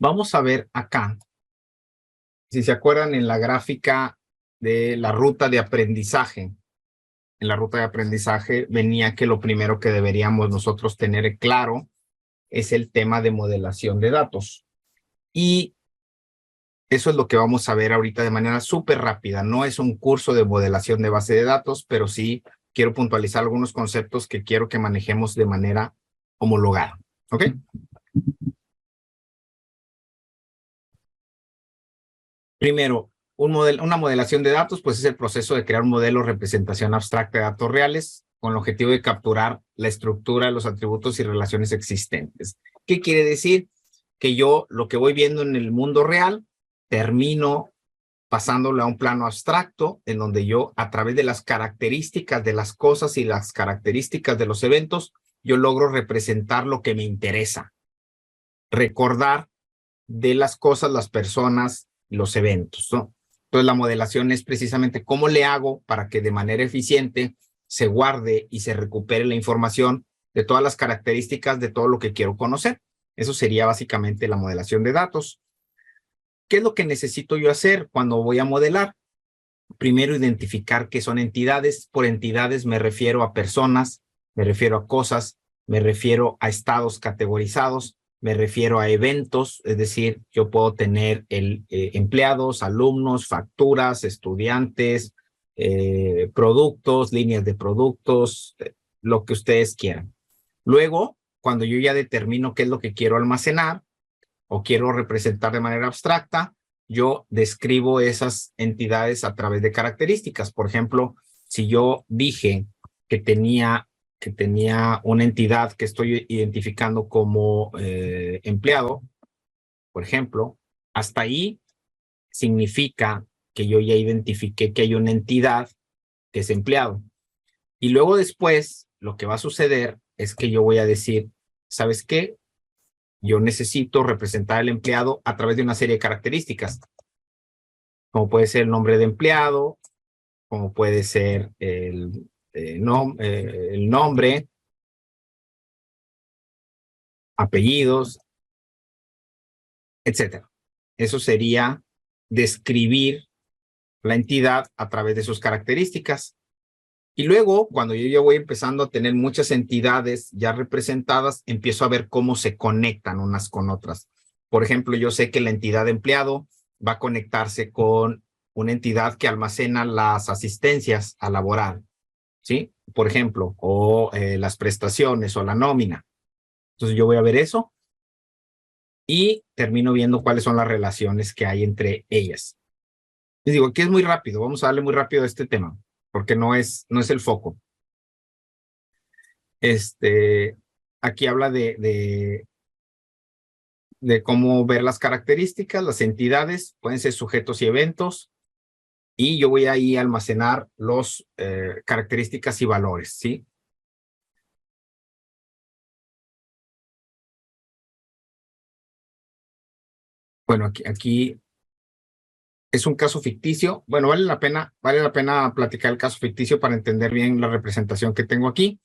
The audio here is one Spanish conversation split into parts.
Vamos a ver acá, si se acuerdan en la gráfica de la ruta de aprendizaje. En la ruta de aprendizaje venía que lo primero que deberíamos nosotros tener claro es el tema de modelación de datos. Y eso es lo que vamos a ver ahorita de manera súper rápida. No es un curso de modelación de base de datos, pero sí quiero puntualizar algunos conceptos que quiero que manejemos de manera homologada. ¿Ok? Primero, una modelación de datos, pues es el proceso de crear un modelo de representación abstracta de datos reales con el objetivo de capturar la estructura, los atributos y relaciones existentes. ¿Qué quiere decir? Que yo lo que voy viendo en el mundo real, termino pasándolo a un plano abstracto, en donde yo, a través de las características de las cosas y las características de los eventos, yo logro representar lo que me interesa. Recordar de las cosas, las personas, los eventos, ¿no? Entonces la modelación es precisamente cómo le hago para que de manera eficiente se guarde y se recupere la información de todas las características de todo lo que quiero conocer. Eso sería básicamente la modelación de datos. ¿Qué es lo que necesito yo hacer cuando voy a modelar? Primero, identificar qué son entidades. Por entidades me refiero a personas, me refiero a cosas, me refiero a estados categorizados, me refiero a eventos, es decir, yo puedo tener empleados, alumnos, facturas, estudiantes, productos, líneas de productos, lo que ustedes quieran. Luego, cuando yo ya determino qué es lo que quiero almacenar o quiero representar de manera abstracta, yo describo esas entidades a través de características. Por ejemplo, si yo dije que tenía una entidad que estoy identificando como empleado, por ejemplo, hasta ahí significa que yo ya identifiqué que hay una entidad que es empleado. Y luego después, lo que va a suceder es que yo voy a decir, ¿sabes qué? Yo necesito representar al empleado a través de una serie de características, como puede ser el nombre de empleado, como puede ser el nombre, apellidos, etcétera. Eso sería describir la entidad a través de sus características. Y luego, cuando yo ya voy empezando a tener muchas entidades ya representadas, empiezo a ver cómo se conectan unas con otras. Por ejemplo, yo sé que la entidad de empleado va a conectarse con una entidad que almacena las asistencias a laboral, ¿sí? Por ejemplo, o las prestaciones o la nómina. Entonces yo voy a ver eso y termino viendo cuáles son las relaciones que hay entre ellas. Les digo, aquí es muy rápido, vamos a darle muy rápido a este tema, porque no es el foco. Aquí habla de cómo ver las características, las entidades, pueden ser sujetos y eventos, y yo voy ahí a almacenar los características y valores, ¿sí? Bueno, aquí es un caso ficticio. Bueno, vale la pena platicar el caso ficticio para entender bien la representación que tengo aquí.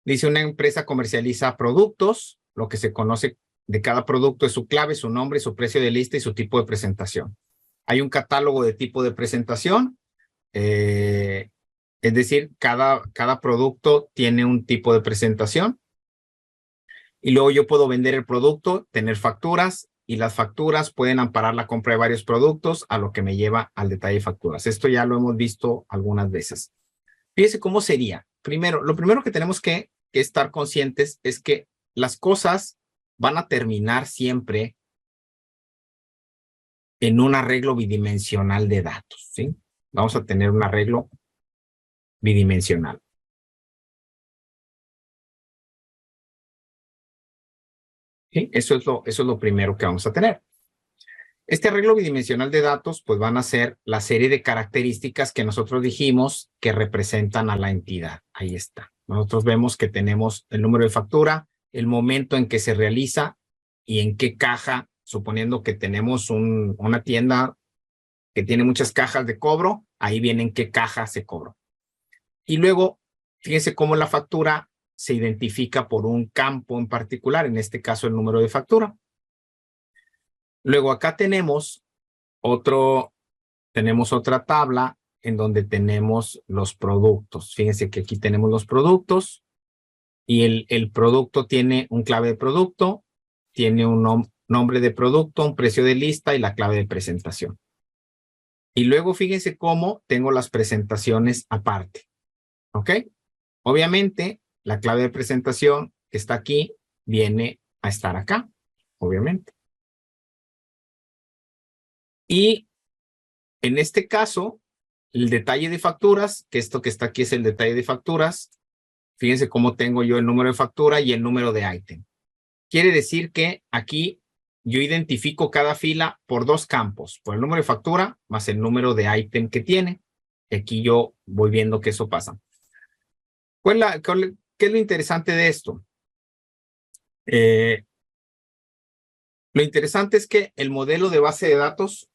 Dice, una empresa comercializa productos, lo que se conoce de cada producto es su clave, su nombre, su precio de lista y su tipo de presentación. Hay un catálogo de tipo de presentación, es decir, cada producto tiene un tipo de presentación y luego yo puedo vender el producto, tener facturas y las facturas pueden amparar la compra de varios productos, a lo que me lleva al detalle de facturas. Esto ya lo hemos visto algunas veces. Fíjense cómo sería. Primero, lo primero que tenemos que estar conscientes es que las cosas van a terminar siempre en un arreglo bidimensional de datos, ¿sí? Vamos a tener un arreglo bidimensional. ¿Sí? Eso es lo primero que vamos a tener. Este arreglo bidimensional de datos, pues van a ser la serie de características que nosotros dijimos que representan a la entidad. Ahí está. Nosotros vemos que tenemos el número de factura, el momento en que se realiza y en qué caja, suponiendo que tenemos una tienda que tiene muchas cajas de cobro, ahí viene en qué caja se cobró. Y luego, fíjense cómo la factura se identifica por un campo en particular, en este caso el número de factura. Luego acá tenemos otra tabla en donde tenemos los productos. Fíjense que aquí tenemos los productos y el producto tiene un clave de producto, tiene un nombre de producto, un precio de lista y la clave de presentación. Y luego fíjense cómo tengo las presentaciones aparte. ¿Ok? Obviamente, la clave de presentación que está aquí viene a estar acá, obviamente. Y en este caso, el detalle de facturas, que esto que está aquí es el detalle de facturas. Fíjense cómo tengo yo el número de factura y el número de ítem. Quiere decir que aquí yo identifico cada fila por dos campos, por el número de factura más el número de ítem que tiene. Y aquí yo voy viendo que eso pasa. ¿Qué es lo interesante de esto? Lo interesante es que el modelo de base de datos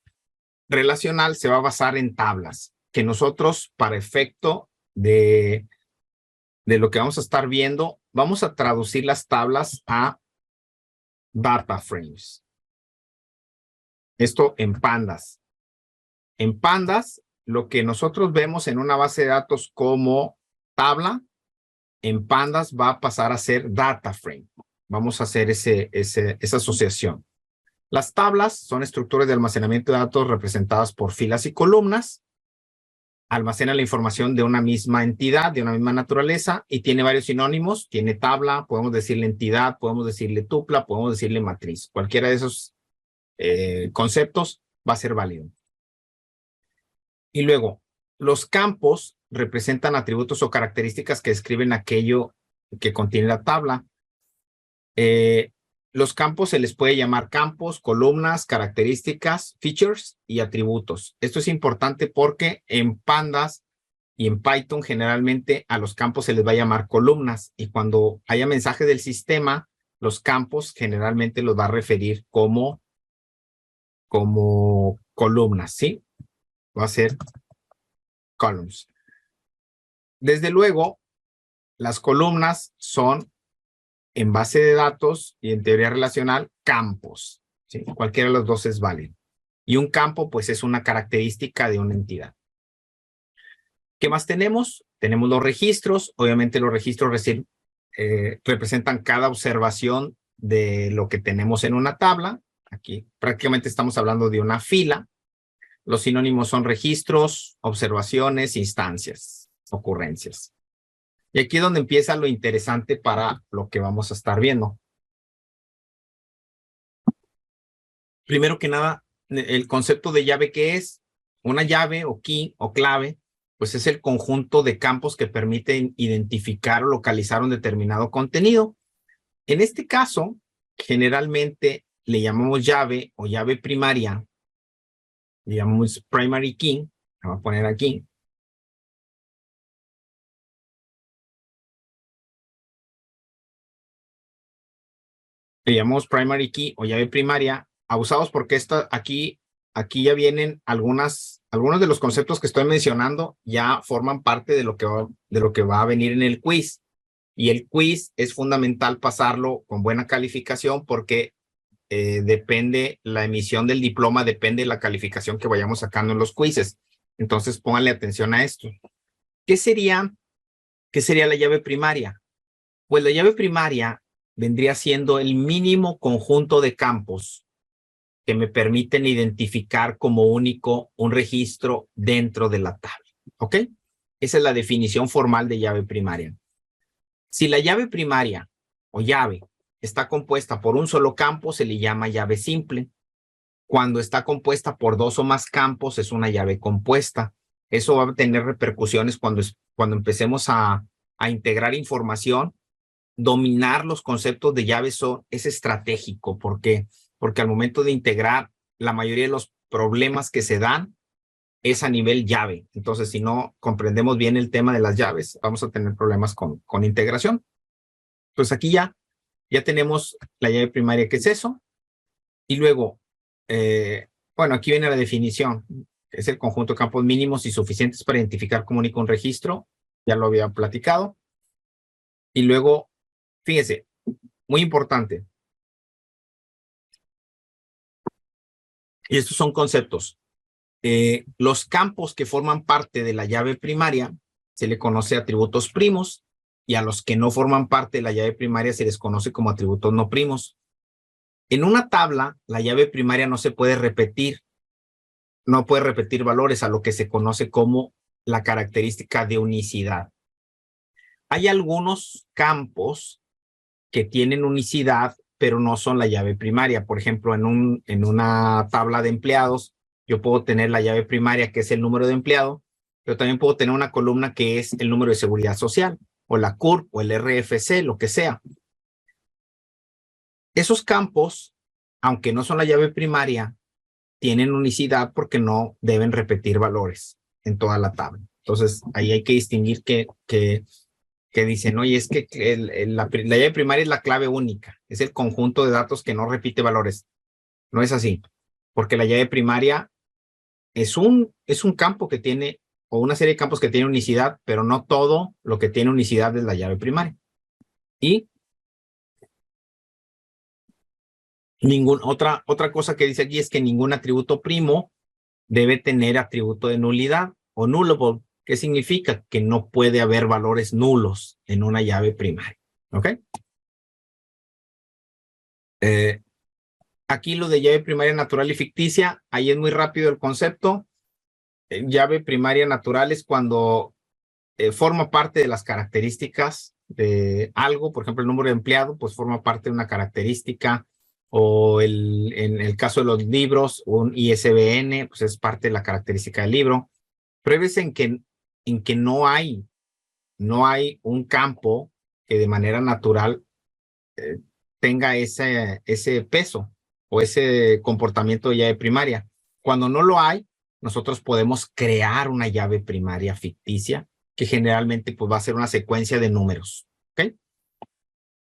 relacional se va a basar en tablas, que nosotros, para efecto de lo que vamos a estar viendo, vamos a traducir las tablas a data frames. Esto en pandas. En pandas, lo que nosotros vemos en una base de datos como tabla, en pandas va a pasar a ser data frame. Vamos a hacer esa asociación. Las tablas son estructuras de almacenamiento de datos representadas por filas y columnas. Almacena la información de una misma entidad, de una misma naturaleza, y tiene varios sinónimos. Tiene tabla, podemos decirle entidad, podemos decirle tupla, podemos decirle matriz. Cualquiera de esos conceptos va a ser válido. Y luego, los campos representan atributos o características que describen aquello que contiene la tabla. Los campos se les puede llamar campos, columnas, características, features y atributos. Esto es importante porque en pandas y en Python generalmente a los campos se les va a llamar columnas, y cuando haya mensajes del sistema, los campos generalmente los va a referir como columnas, ¿sí? Va a ser columns. Desde luego, las columnas son, en base de datos y en teoría relacional, campos, ¿sí? Cualquiera de los dos es válido. Y un campo, pues, es una característica de una entidad. ¿Qué más tenemos? Tenemos los registros. Obviamente los registros representan cada observación de lo que tenemos en una tabla. Aquí prácticamente estamos hablando de una fila. Los sinónimos son registros, observaciones, instancias, ocurrencias. Y aquí es donde empieza lo interesante para lo que vamos a estar viendo. Primero que nada, el concepto de llave, ¿qué es? Una llave o key o clave, pues es el conjunto de campos que permiten identificar o localizar un determinado contenido. En este caso, generalmente le llamamos llave o llave primaria, le llamamos primary key, la voy a poner aquí. Le llamamos primary key o llave primaria, abusados porque aquí ya vienen algunos de los conceptos que estoy mencionando, ya forman parte de lo que va a venir en el quiz. Y el quiz es fundamental pasarlo con buena calificación porque la emisión del diploma depende de la calificación que vayamos sacando en los quizzes. Entonces pónganle atención a esto. ¿Qué sería la llave primaria? Pues la llave primaria vendría siendo el mínimo conjunto de campos que me permiten identificar como único un registro dentro de la tabla. ¿Ok? Esa es la definición formal de llave primaria. Si la llave primaria o llave está compuesta por un solo campo, se le llama llave simple. Cuando está compuesta por dos o más campos, es una llave compuesta. Eso va a tener repercusiones cuando empecemos a integrar información. Dominar los conceptos de llaves es estratégico. ¿Por qué? Porque al momento de integrar, la mayoría de los problemas que se dan es a nivel llave. Entonces, si no comprendemos bien el tema de las llaves, vamos a tener problemas con integración. Entonces, aquí ya tenemos la llave primaria, que es eso. Y luego, bueno, aquí viene la definición. Es el conjunto de campos mínimos y suficientes para identificar como único un registro. Ya lo había platicado. Y luego, fíjese, muy importante. Y estos son conceptos. Los campos que forman parte de la llave primaria se le conoce atributos primos, y a los que no forman parte de la llave primaria se les conoce como atributos no primos. En una tabla, la llave primaria no se puede repetir, no puede repetir valores, a lo que se conoce como la característica de unicidad. Hay algunos campos que tienen unicidad, pero no son la llave primaria. Por ejemplo, en una tabla de empleados, yo puedo tener la llave primaria, que es el número de empleado, pero también puedo tener una columna que es el número de seguridad social, o la CURP, o el RFC, lo que sea. Esos campos, aunque no son la llave primaria, tienen unicidad porque no deben repetir valores en toda la tabla. Entonces, ahí hay que distinguir que dicen, oye, es que la llave primaria es la clave única, es el conjunto de datos que no repite valores. No es así, porque la llave primaria es un campo que tiene, o una serie de campos que tiene unicidad, pero no todo lo que tiene unicidad es la llave primaria. Y otra cosa que dice aquí es que ningún atributo primo debe tener atributo de nulidad o nullable. ¿Qué significa? Que no puede haber valores nulos en una llave primaria. ¿Ok? Aquí lo de llave primaria natural y ficticia, ahí es muy rápido el concepto. Llave primaria natural es cuando forma parte de las características de algo, por ejemplo, el número de empleado, pues forma parte de una característica, o en el caso de los libros, un ISBN, pues es parte de la característica del libro. Pero hay veces en que no hay un campo que de manera natural tenga ese peso o ese comportamiento de llave primaria. Cuando no lo hay, nosotros podemos crear una llave primaria ficticia que generalmente pues, va a ser una secuencia de números. ¿Ok?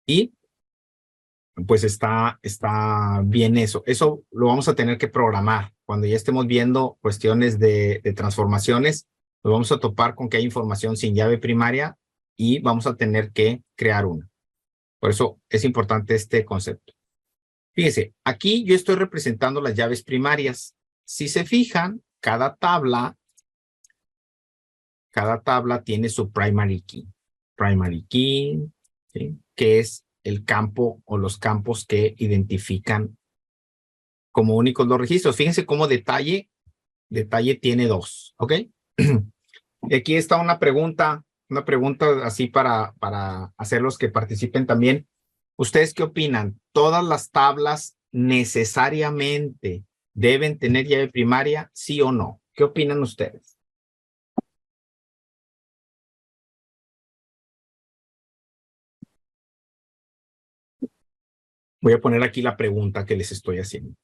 Y pues está bien eso. Eso lo vamos a tener que programar. Cuando ya estemos viendo cuestiones de transformaciones, nos vamos a topar con que hay información sin llave primaria y vamos a tener que crear una. Por eso es importante este concepto. Fíjense, aquí yo estoy representando las llaves primarias. Si se fijan, cada tabla tiene su primary key. Primary key, ¿sí? Que es el campo o los campos que identifican como únicos los registros. Fíjense cómo detalle tiene dos, ¿ok? Y aquí está una pregunta así para hacerlos que participen también. ¿Ustedes qué opinan? ¿Todas las tablas necesariamente deben tener llave primaria, sí o no? ¿Qué opinan ustedes? Voy a poner aquí la pregunta que les estoy haciendo.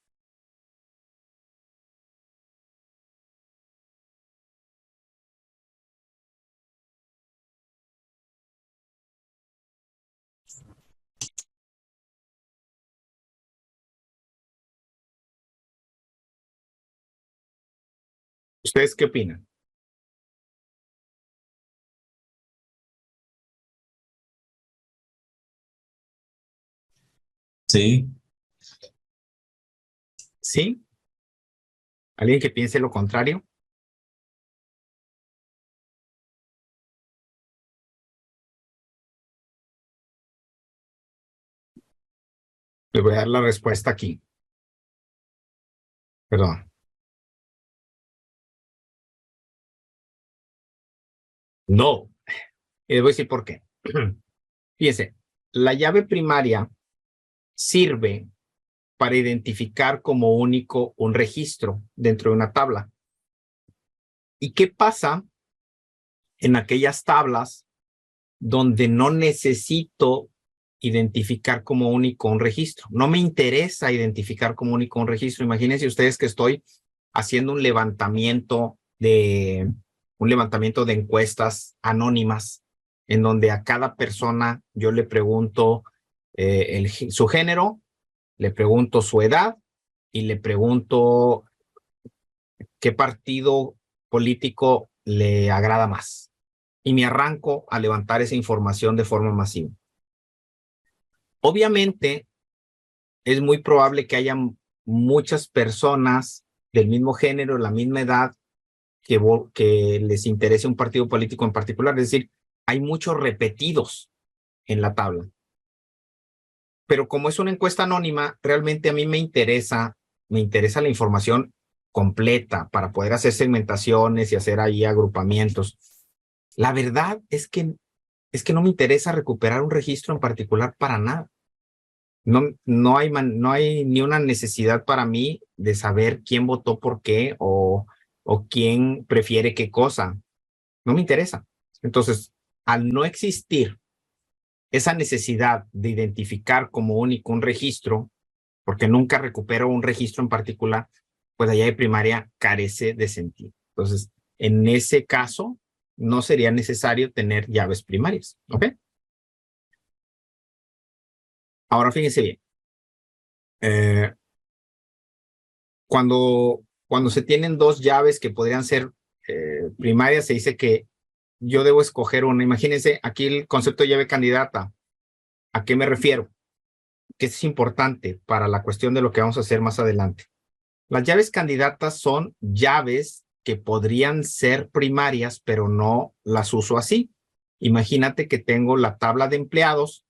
¿Ustedes qué opinan? Sí, ¿Sí? ¿Alguien que piense lo contrario? Les voy a dar la respuesta aquí. Perdón. No. Y les voy a decir por qué. Fíjense, la llave primaria sirve para identificar como único un registro dentro de una tabla. ¿Y qué pasa en aquellas tablas donde no necesito identificar como único un registro? No me interesa identificar como único un registro. Imagínense ustedes que estoy haciendo un levantamiento de encuestas anónimas en donde a cada persona yo le pregunto su género, le pregunto su edad y le pregunto qué partido político le agrada más. Y me arranco a levantar esa información de forma masiva. Obviamente, es muy probable que haya muchas personas del mismo género, la misma edad, que les interese un partido político en particular. Es decir, hay muchos repetidos en la tabla. Pero como es una encuesta anónima, realmente a mí me interesa la información completa para poder hacer segmentaciones y hacer ahí agrupamientos. La verdad es que no me interesa recuperar un registro en particular para nada. No hay ni una necesidad para mí de saber quién votó por qué o quién prefiere qué cosa. No me interesa. Entonces, al no existir esa necesidad de identificar como único un registro, porque nunca recupero un registro en particular, pues la llave primaria carece de sentido. Entonces, en ese caso, no sería necesario tener llaves primarias. ¿Ok? Ahora fíjense bien. Cuando se tienen dos llaves que podrían ser primarias, se dice que yo debo escoger una. Imagínense aquí el concepto de llave candidata. ¿A qué me refiero? Que es importante para la cuestión de lo que vamos a hacer más adelante. Las llaves candidatas son llaves que podrían ser primarias, pero no las uso así. Imagínate que tengo la tabla de empleados,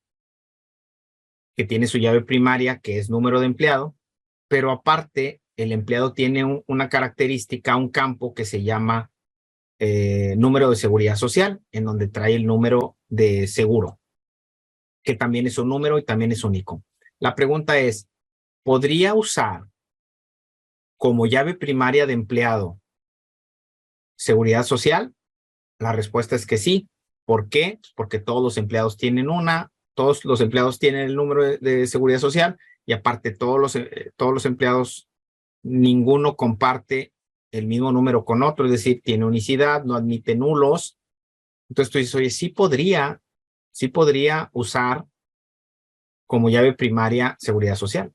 que tiene su llave primaria, que es número de empleado, pero aparte el empleado tiene una característica, un campo que se llama número de seguridad social, en donde trae el número de seguro, que también es un número y también es único. La pregunta es, ¿podría usar como llave primaria de empleado seguridad social? La respuesta es que sí. ¿Por qué? Porque todos los empleados tienen todos los empleados tienen el número de seguridad social y aparte todos los empleados, ninguno comparte el mismo número con otro, es decir, tiene unicidad, no admite nulos. Entonces tú dices, oye, sí podría usar como llave primaria seguridad social,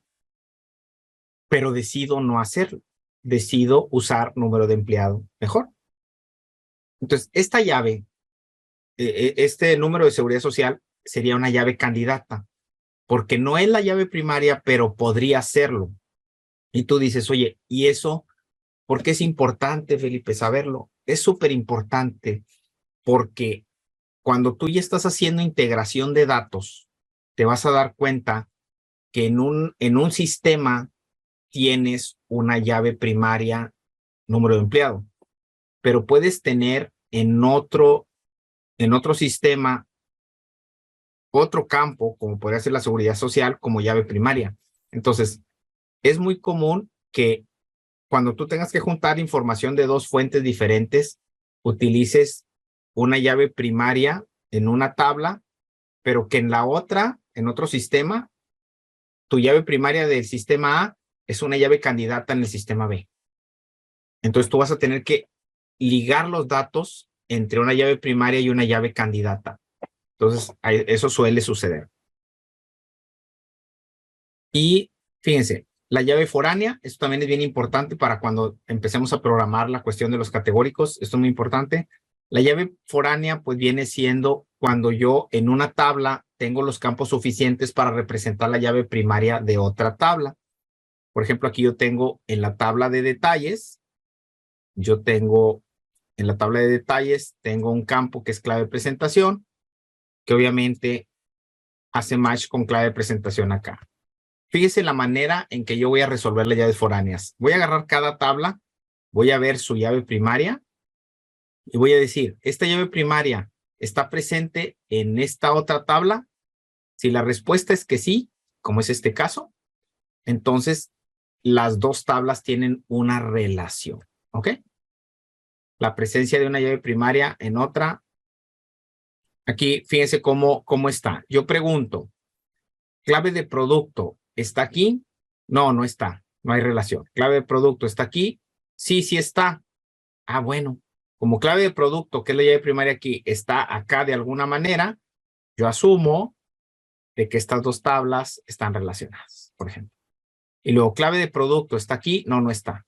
pero decido no hacerlo. Decido usar número de empleado mejor. Entonces, esta llave, este número de seguridad social sería una llave candidata, porque no es la llave primaria, pero podría serlo. Y tú dices, oye, ¿y eso por qué es importante, Felipe, saberlo? Es súper importante porque cuando tú ya estás haciendo integración de datos, te vas a dar cuenta que en un sistema tienes una llave primaria, número de empleado, pero puedes tener en otro sistema otro campo, como podría ser la seguridad social, como llave primaria. Entonces, es muy común que cuando tú tengas que juntar información de dos fuentes diferentes, utilices una llave primaria en una tabla, pero que en la otra, en otro sistema, tu llave primaria del sistema A es una llave candidata en el sistema B. Entonces tú vas a tener que ligar los datos entre una llave primaria y una llave candidata. Entonces, eso suele suceder. Y fíjense, la llave foránea, esto también es bien importante para cuando empecemos a programar la cuestión de los categóricos. Esto es muy importante. La llave foránea, pues viene siendo cuando yo en una tabla tengo los campos suficientes para representar la llave primaria de otra tabla. Por ejemplo, aquí yo tengo en la tabla de detalles, tengo un campo que es clave de presentación, que obviamente hace match con clave de presentación acá. Fíjese la manera en que yo voy a resolver las llaves foráneas. Voy a agarrar cada tabla, voy a ver su llave primaria y voy a decir, ¿esta llave primaria está presente en esta otra tabla? Si la respuesta es que sí, como es este caso, entonces las dos tablas tienen una relación, ¿ok? La presencia de una llave primaria en otra. Aquí, fíjense cómo está. Yo pregunto, ¿clave de producto está aquí? No, no está. No hay relación. ¿Clave de producto está aquí? Sí, sí está. Ah, bueno. Como clave de producto, que es la llave primaria aquí, está acá de alguna manera, yo asumo de que estas dos tablas están relacionadas, por ejemplo. Y luego, clave de producto está aquí. No, no está.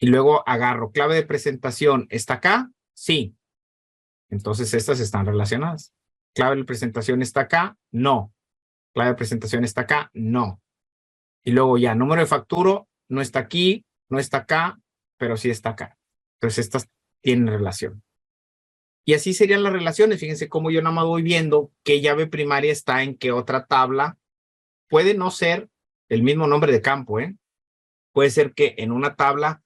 Y luego agarro, clave de presentación está acá. Sí. Entonces estas están relacionadas. Clave de presentación está acá. No. Clave de presentación está acá. No. Y luego ya, número de facturo no está aquí, no está acá, pero sí está acá. Entonces estas tienen relación. Y así serían las relaciones. Fíjense cómo yo nada más voy viendo qué llave primaria está en qué otra tabla. Puede no ser el mismo nombre de campo, ¿eh? Puede ser que en una tabla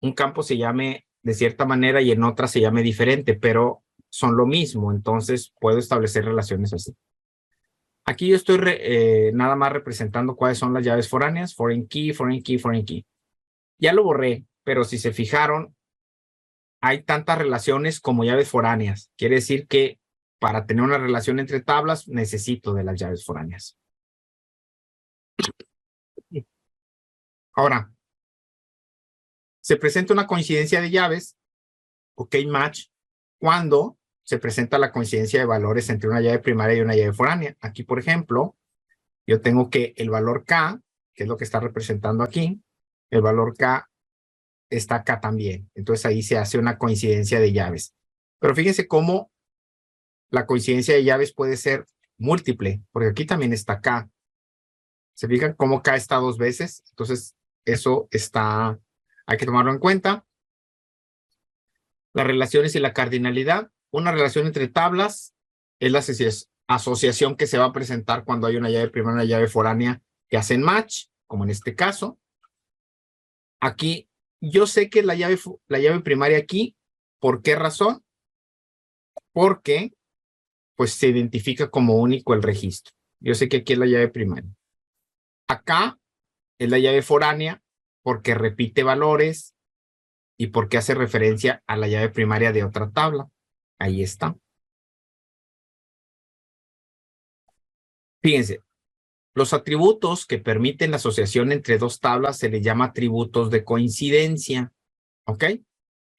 un campo se llame de cierta manera y en otra se llame diferente, pero son lo mismo. Entonces puedo establecer relaciones así. Aquí yo estoy nada más representando cuáles son las llaves foráneas. Foreign key, foreign key, foreign key. Ya lo borré, pero si se fijaron, hay tantas relaciones como llaves foráneas. Quiere decir que para tener una relación entre tablas necesito de las llaves foráneas. Ahora, se presenta una coincidencia de llaves, ok, match, cuando se presenta la coincidencia de valores entre una llave primaria y una llave foránea. Aquí, por ejemplo, yo tengo que el valor K, que es lo que está representando aquí, el valor K está acá también. Entonces ahí se hace una coincidencia de llaves. Pero fíjense cómo la coincidencia de llaves puede ser múltiple, porque aquí también está K. ¿Se fijan cómo K está dos veces? Entonces eso está, hay que tomarlo en cuenta. Las relaciones y la cardinalidad. Una relación entre tablas es la asociación que se va a presentar cuando hay una llave primaria y una llave foránea que hacen match, como en este caso. Aquí yo sé que la llave primaria aquí, ¿por qué razón? Porque pues se identifica como único el registro. Yo sé que aquí es la llave primaria. Acá es la llave foránea porque repite valores y porque hace referencia a la llave primaria de otra tabla. Ahí está. Fíjense, los atributos que permiten la asociación entre dos tablas se les llama atributos de coincidencia. ¿Ok?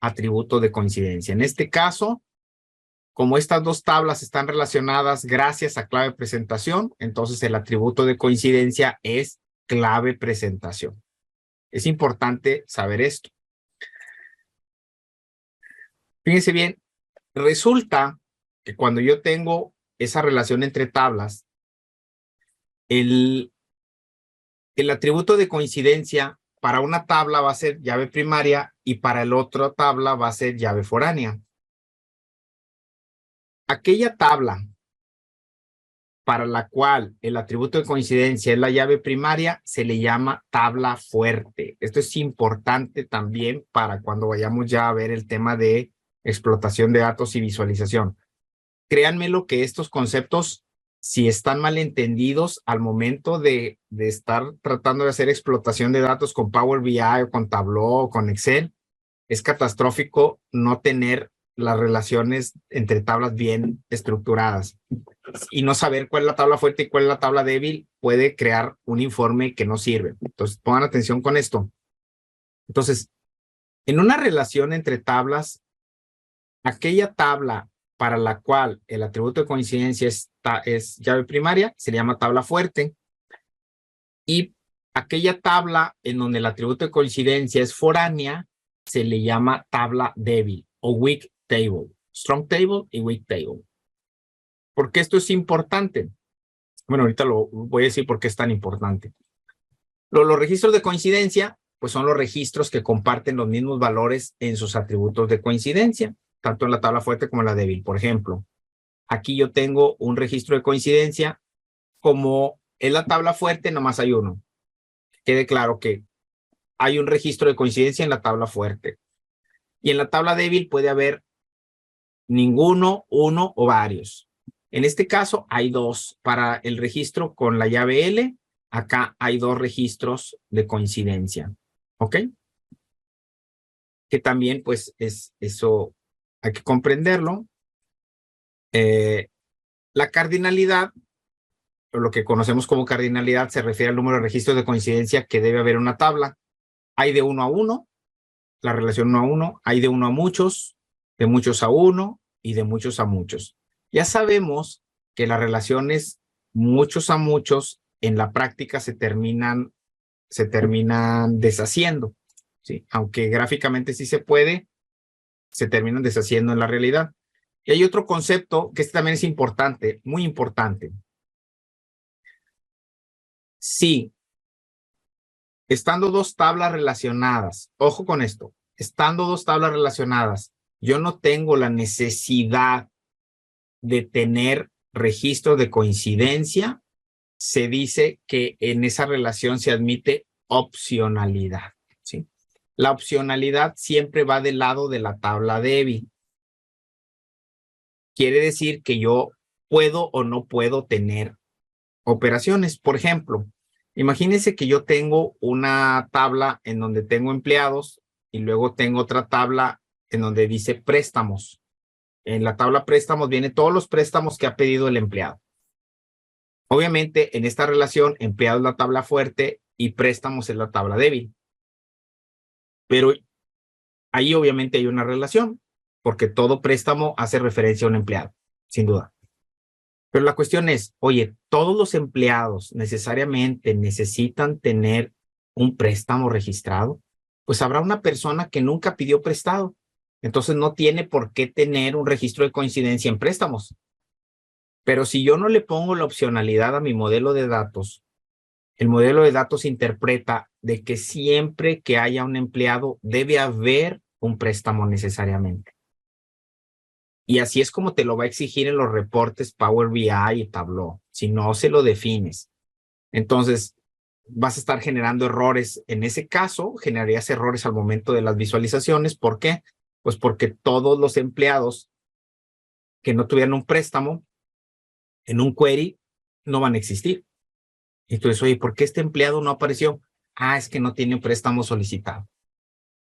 Atributo de coincidencia. En este caso, como estas dos tablas están relacionadas gracias a clave presentación, entonces el atributo de coincidencia es clave presentación. Es importante saber esto. Fíjense bien, resulta que cuando yo tengo esa relación entre tablas, el atributo de coincidencia para una tabla va a ser llave primaria y para el otro tabla va a ser llave foránea. Aquella tabla para la cual el atributo de coincidencia es la llave primaria, se le llama tabla fuerte. Esto es importante también para cuando vayamos ya a ver el tema de explotación de datos y visualización. Créanme lo que estos conceptos, si están mal entendidos al momento de estar tratando de hacer explotación de datos con Power BI o con Tableau o con Excel, es catastrófico no tener las relaciones entre tablas bien estructuradas y no saber cuál es la tabla fuerte y cuál es la tabla débil puede crear un informe que no sirve. Entonces, pongan atención con esto. Entonces, en una relación entre tablas, aquella tabla para la cual el atributo de coincidencia es llave primaria se le llama tabla fuerte y aquella tabla en donde el atributo de coincidencia es foránea se le llama tabla débil o weak table. Strong table y weak table. ¿Por qué esto es importante? Bueno, ahorita lo voy a decir por qué es tan importante. Los registros de coincidencia, pues son los registros que comparten los mismos valores en sus atributos de coincidencia, tanto en la tabla fuerte como en la débil. Por ejemplo, aquí yo tengo un registro de coincidencia, como en la tabla fuerte nomás hay uno. Quede claro que hay un registro de coincidencia en la tabla fuerte. Y en la tabla débil puede haber ninguno, uno o varios. En este caso hay dos. Para el registro con la llave L, acá hay dos registros de coincidencia. ¿Ok? Que también pues es eso, hay que comprenderlo. La cardinalidad, o lo que conocemos como cardinalidad, se refiere al número de registros de coincidencia que debe haber en una tabla. Hay de 1 a 1, la relación 1 a 1, hay de 1 a muchos, de muchos a 1 y de muchos a muchos. Ya sabemos que las relaciones muchos a muchos en la práctica se terminan deshaciendo, ¿sí? Aunque gráficamente sí se puede, se terminan deshaciendo en la realidad. Y hay otro concepto que este también es importante, muy importante. Sí, Estando dos tablas relacionadas, ojo con esto, estando dos tablas relacionadas, yo no tengo la necesidad de tener registro de coincidencia. Se dice que en esa relación se admite opcionalidad, ¿sí? La opcionalidad siempre va del lado de la tabla débil. Quiere decir que yo puedo o no puedo tener operaciones. Por ejemplo, imagínense que yo tengo una tabla en donde tengo empleados y luego tengo otra tabla en donde dice préstamos. En la tabla préstamos vienen todos los préstamos que ha pedido el empleado. Obviamente, en esta relación, empleado es la tabla fuerte y préstamos es la tabla débil. Pero ahí obviamente hay una relación, porque todo préstamo hace referencia a un empleado, sin duda. Pero la cuestión es, oye, ¿todos los empleados necesariamente necesitan tener un préstamo registrado? Pues habrá una persona que nunca pidió prestado, entonces no tiene por qué tener un registro de coincidencia en préstamos. Pero si yo no le pongo la opcionalidad a mi modelo de datos, el modelo de datos interpreta de que siempre que haya un empleado debe haber un préstamo necesariamente. Y así es como te lo va a exigir en los reportes Power BI y Tableau, si no se lo defines. Entonces, vas a estar generando errores. En ese caso, generarías errores al momento de las visualizaciones. ¿Por qué? Pues porque todos los empleados que no tuvieran un préstamo en un query no van a existir. Entonces, oye, ¿por qué este empleado no apareció? Ah, es que no tiene un préstamo solicitado.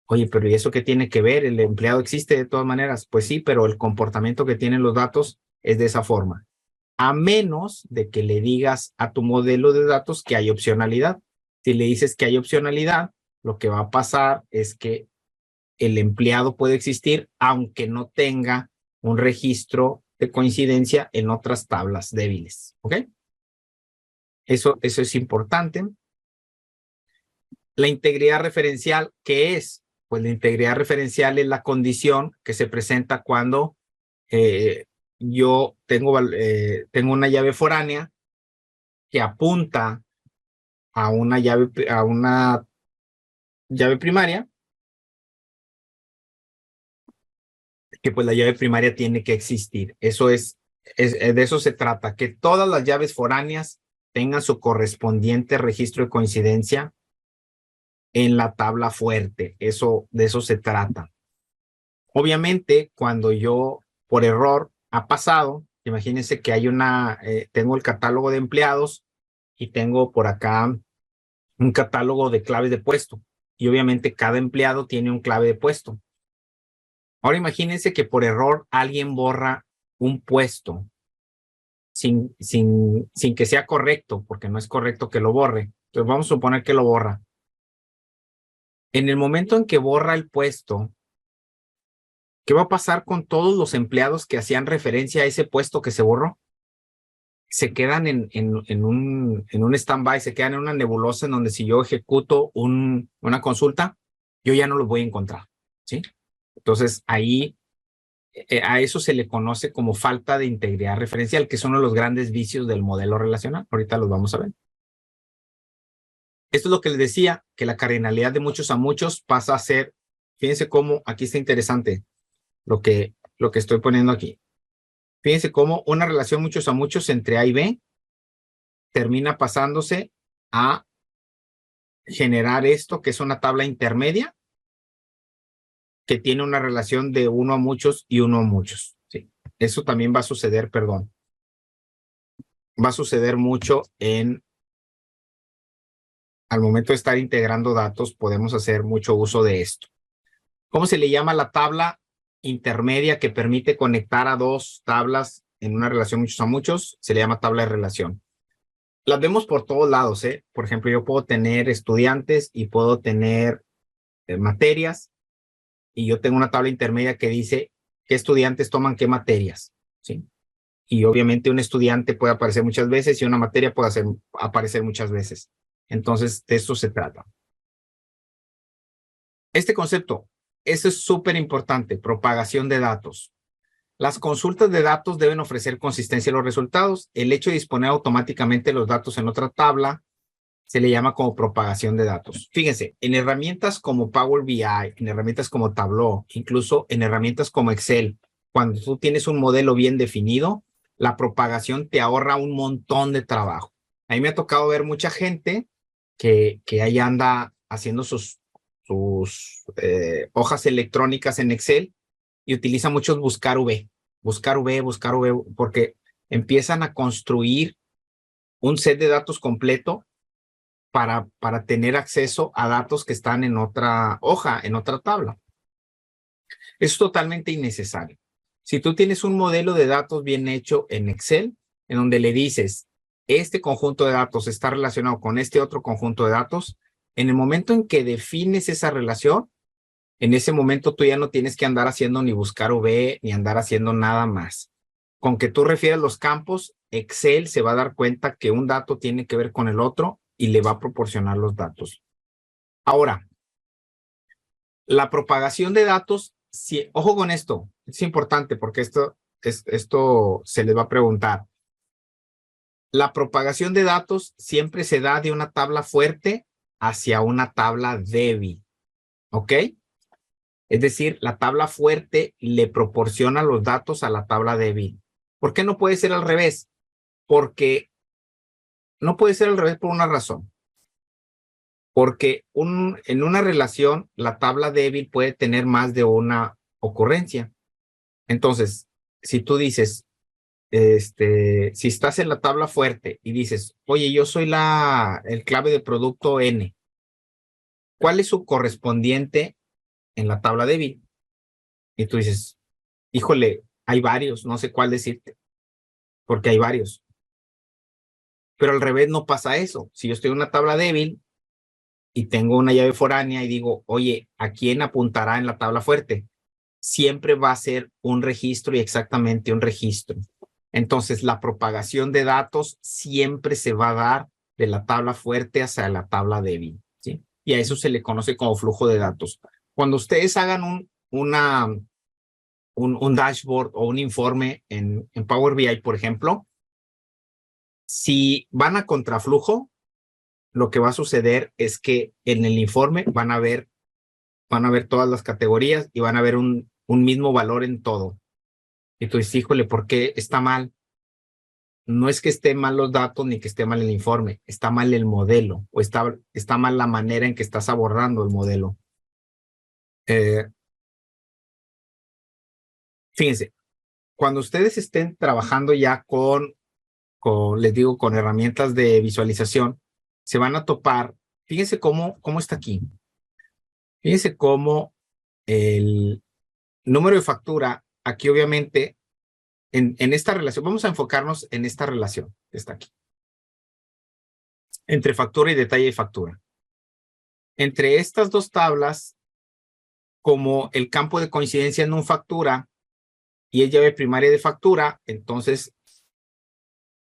Oye, pero ¿y eso qué tiene que ver? ¿El empleado existe de todas maneras? Pues sí, pero el comportamiento que tienen los datos es de esa forma. A menos de que le digas a tu modelo de datos que hay opcionalidad. Si le dices que hay opcionalidad, lo que va a pasar es que el empleado puede existir aunque no tenga un registro de coincidencia en otras tablas débiles. ¿Ok? Eso es importante. La integridad referencial, ¿qué es? Pues la integridad referencial es la condición que se presenta cuando yo tengo una llave foránea que apunta a una llave primaria, que pues la llave primaria tiene que existir. Eso de eso se trata, que todas las llaves foráneas tengan su correspondiente registro de coincidencia en la tabla fuerte. De eso se trata. Obviamente, cuando yo por error ha pasado, imagínense que hay tengo el catálogo de empleados y tengo por acá un catálogo de claves de puesto. Y obviamente cada empleado tiene un clave de puesto. Ahora imagínense que por error alguien borra un puesto sin que sea correcto, porque no es correcto que lo borre. Entonces vamos a suponer que lo borra. En el momento en que borra el puesto, ¿qué va a pasar con todos los empleados que hacían referencia a ese puesto que se borró? Se quedan en un stand-by, se quedan en una nebulosa en donde si yo ejecuto una consulta, yo ya no los voy a encontrar, ¿sí? Entonces, ahí a eso se le conoce como falta de integridad referencial, que es uno de los grandes vicios del modelo relacional. Ahorita los vamos a ver. Esto es lo que les decía, que la cardinalidad de muchos a muchos pasa a ser, fíjense cómo, aquí está interesante lo que estoy poniendo aquí. Fíjense cómo una relación muchos a muchos entre A y B termina pasándose a generar esto, que es una tabla intermedia, que tiene una relación de uno a muchos y uno a muchos. Sí. Eso también va a suceder, perdón. Va a suceder mucho al momento de estar integrando datos, podemos hacer mucho uso de esto. ¿Cómo se le llama la tabla intermedia que permite conectar a dos tablas en una relación muchos a muchos? Se le llama tabla de relación. Las vemos por todos lados, ¿eh? Por ejemplo, yo puedo tener estudiantes y puedo tener materias, y yo tengo una tabla intermedia que dice qué estudiantes toman qué materias, ¿sí? Y obviamente un estudiante puede aparecer muchas veces y una materia puede aparecer muchas veces. Entonces, de eso se trata. Este concepto, eso es súper importante, propagación de datos. Las consultas de datos deben ofrecer consistencia en los resultados. El hecho de disponer automáticamente los datos en otra tabla se le llama como propagación de datos. Fíjense, en herramientas como Power BI, en herramientas como Tableau, incluso en herramientas como Excel, cuando tú tienes un modelo bien definido, la propagación te ahorra un montón de trabajo. A mí me ha tocado ver mucha gente que ahí anda haciendo sus hojas electrónicas en Excel y utiliza muchos buscar V, porque empiezan a construir un set de datos completo para tener acceso a datos que están en otra hoja, en otra tabla. Es totalmente innecesario. Si tú tienes un modelo de datos bien hecho en Excel, en donde le dices, este conjunto de datos está relacionado con este otro conjunto de datos, en el momento en que defines esa relación, en ese momento tú ya no tienes que andar haciendo ni buscar V, ni andar haciendo nada más. Con que tú refieras los campos, Excel se va a dar cuenta que un dato tiene que ver con el otro y le va a proporcionar los datos. Ahora, la propagación de datos, ojo con esto, es importante porque esto se les va a preguntar. La propagación de datos siempre se da de una tabla fuerte hacia una tabla débil, ¿ok? Es decir, la tabla fuerte le proporciona los datos a la tabla débil. ¿Por qué no puede ser al revés? Porque no puede ser al revés por una razón. Porque en una relación, la tabla débil puede tener más de una ocurrencia. Entonces, si tú dices, si estás en la tabla fuerte y dices, oye, yo soy el clave de producto N, ¿cuál es su correspondiente en la tabla débil? Y tú dices, híjole, hay varios, no sé cuál decirte, porque hay varios. Pero al revés no pasa eso. Si yo estoy en una tabla débil y tengo una llave foránea y digo, oye, ¿a quién apuntará en la tabla fuerte? Siempre va a ser un registro y exactamente un registro. Entonces, la propagación de datos siempre se va a dar de la tabla fuerte hacia la tabla débil, ¿sí? Y a eso se le conoce como flujo de datos. Cuando ustedes hagan un dashboard o un informe en Power BI, por ejemplo, si van a contraflujo, lo que va a suceder es que en el informe van a ver todas las categorías y van a ver un mismo valor en todo. Y tú dices, híjole, ¿por qué está mal? No es que esté mal los datos ni que esté mal el informe, está mal el modelo o está mal la manera en que estás abordando el modelo. Fíjense, cuando ustedes estén trabajando ya les digo, con herramientas de visualización, se van a topar, fíjense cómo está aquí. Fíjense cómo el número de factura, aquí obviamente, en esta relación, vamos a enfocarnos en esta relación que está aquí, entre factura y detalle de factura. Entre estas dos tablas, como el campo de coincidencia en un factura y es llave primaria de factura, entonces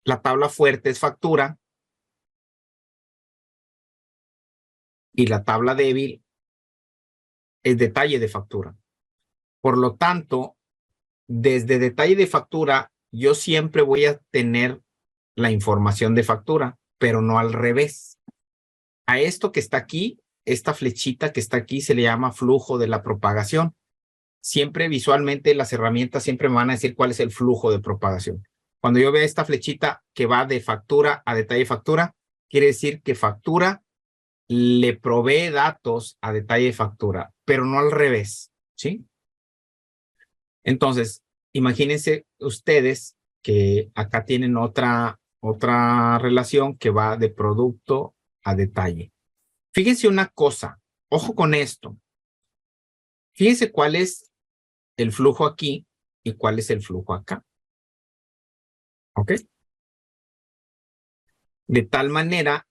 la tabla fuerte es factura y la tabla débil es detalle de factura. Por lo tanto, desde detalle de factura, yo siempre voy a tener la información de factura, pero no al revés. A esto que está aquí, esta flechita que está aquí, se le llama flujo de la propagación. Siempre visualmente las herramientas siempre me van a decir cuál es el flujo de propagación. Cuando yo vea esta flechita que va de factura a detalle de factura, quiere decir que factura le provee datos a detalle de factura, pero no al revés, ¿sí? Entonces, imagínense ustedes que acá tienen otra relación que va de producto a detalle. Fíjense una cosa, ojo con esto. Fíjense cuál es el flujo aquí y cuál es el flujo acá. ¿Ok? De tal manera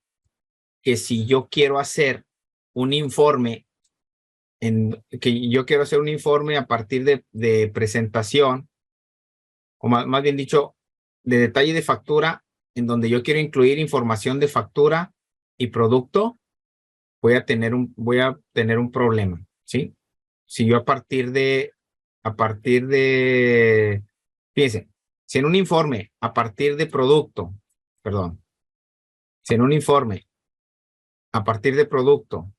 que si yo quiero hacer un informe, a partir de presentación, o más bien dicho, de detalle de factura, en donde yo quiero incluir información de factura y producto, voy a tener un problema, ¿sí? Si yo fíjense, si en un informe, si en un informe a partir de producto,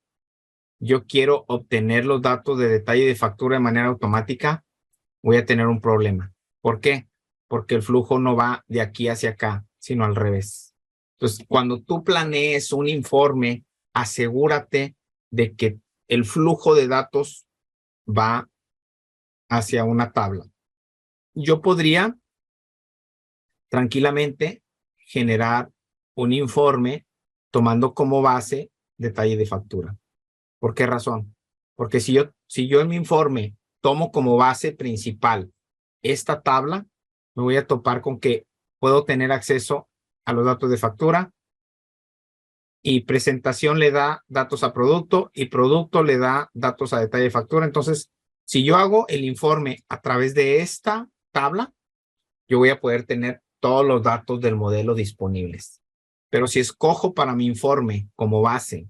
yo quiero obtener los datos de detalle de factura de manera automática, voy a tener un problema. ¿Por qué? Porque el flujo no va de aquí hacia acá, sino al revés. Entonces, cuando tú planees un informe, asegúrate de que el flujo de datos va hacia una tabla. Yo podría tranquilamente generar un informe tomando como base detalle de factura. ¿Por qué razón? Porque si yo en mi informe tomo como base principal esta tabla, me voy a topar con que puedo tener acceso a los datos de factura y presentación le da datos a producto y producto le da datos a detalle de factura. Entonces, si yo hago el informe a través de esta tabla, yo voy a poder tener todos los datos del modelo disponibles. Pero si escojo para mi informe como base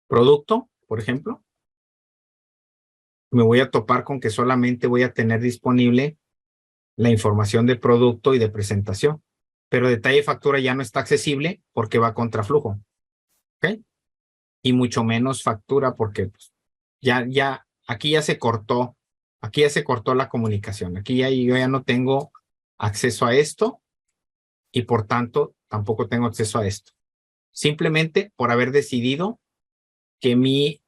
producto, por ejemplo, me voy a topar con que solamente voy a tener disponible la información de producto y de presentación, pero detalle de factura ya no está accesible porque va contra flujo, ¿ok? Y mucho menos factura porque pues, aquí ya se cortó la comunicación, aquí yo ya no tengo acceso a esto y por tanto tampoco tengo acceso a esto. Simplemente por haber decidido que mi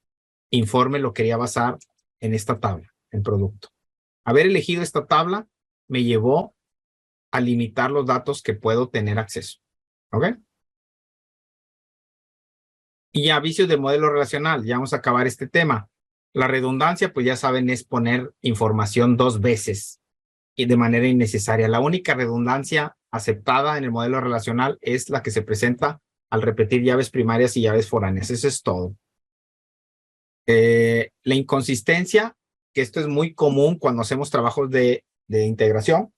informe lo quería basar en esta tabla, en producto. Haber elegido esta tabla me llevó a limitar los datos que puedo tener acceso. ¿Ok? Y ya, vicios del modelo relacional. Ya vamos a acabar este tema. La redundancia, pues ya saben, es poner información dos veces y de manera innecesaria. La única redundancia aceptada en el modelo relacional es la que se presenta al repetir llaves primarias y llaves foráneas. Eso es todo. La inconsistencia, que esto es muy común cuando hacemos trabajos de integración.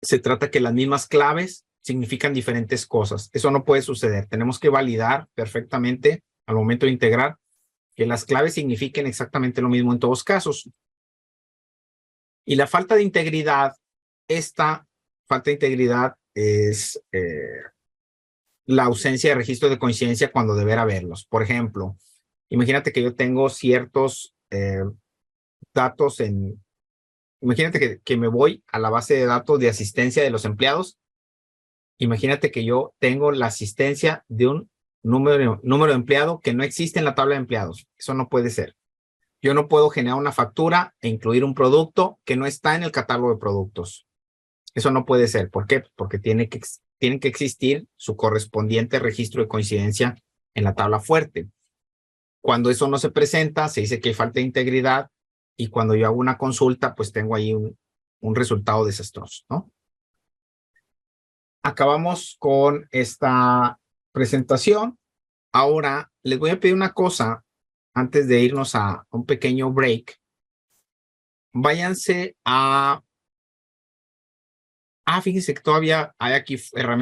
Se trata que las mismas claves significan diferentes cosas. Eso no puede suceder. Tenemos que validar perfectamente al momento de integrar que las claves signifiquen exactamente lo mismo en todos casos. Y la falta de integridad, esta falta de integridad es la ausencia de registro de coincidencia cuando deberá haberlos. Por ejemplo, imagínate que yo tengo ciertos datos en... Imagínate que me voy a la base de datos de asistencia de los empleados. Imagínate que yo tengo la asistencia de un número de empleado que no existe en la tabla de empleados. Eso no puede ser. Yo no puedo generar una factura e incluir un producto que no está en el catálogo de productos. Eso no puede ser. ¿Por qué? Porque tiene que existir su correspondiente registro de coincidencia en la tabla fuerte. Cuando eso no se presenta, se dice que hay falta de integridad y cuando yo hago una consulta, pues tengo ahí un resultado desastroso, ¿no? Acabamos con esta presentación. Ahora les voy a pedir una cosa antes de irnos a un pequeño break. Váyanse a... fíjense que todavía hay aquí herramientas